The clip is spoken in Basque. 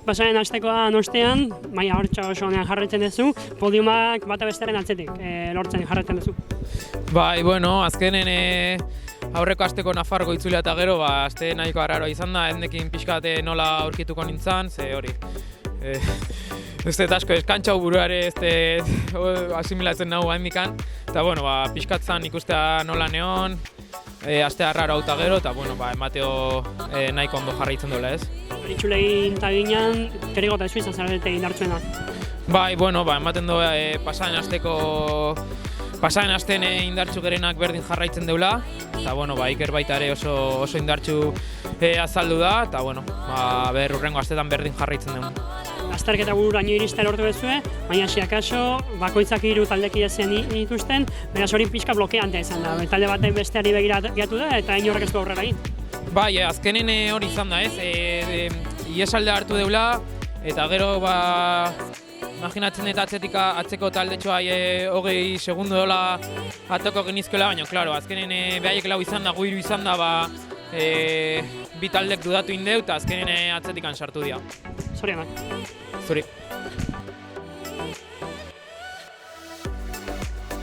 pasaren astekoan ostean, maila hortxa oso honean jarraitzen duzu, podiumak bata besteren atzetik lortzen jarraitzen duzu. Bai, bueno, azkenen aurreko asteko Nafarroko itzulia eta gero, aste nahiko arraroa izan da, endekin pixkat nola aurkituko nintzen, ze hori. Ez dut asko eskantxau buruare asimilatzen nahu handikan, eta bueno, pixkatzan ikustea nola neon, aste arraro eta gero, eta bueno, emateo nahiko ondo jarraitzen duela ez. Itzulegin eta ginean, Kerrigo eta Suiza zarete indartzuena. Bai, bueno, ematen du pasaren asteen indartsu gerenak berdin jarraitzen deula, eta bueno, Iker baita ere oso indartsu azaldu da, eta bueno, urrengo astetan berdin jarraitzen dugu. Azterketa bururaino iristea lortu duzue, baina akaso bakoitzak 3 taldeki ezen dituzten, beraz hori pixka blokeantea izan da. Talde batek besteari begiratu da eta inorrek ez du aurrera egin. Bai, azkenen hori izan da ez, iesaldea hartu deula, eta gero imaginatzen eta atzeko taldetxoa 20 segundu dola atoko genizkoela, baina, klaro, azkenen behaiek lau izan da, gu 3 izan da, bi taldek dudatu indeu, eta azkenen atzetikan sartu dira. Zorionak. Zuri.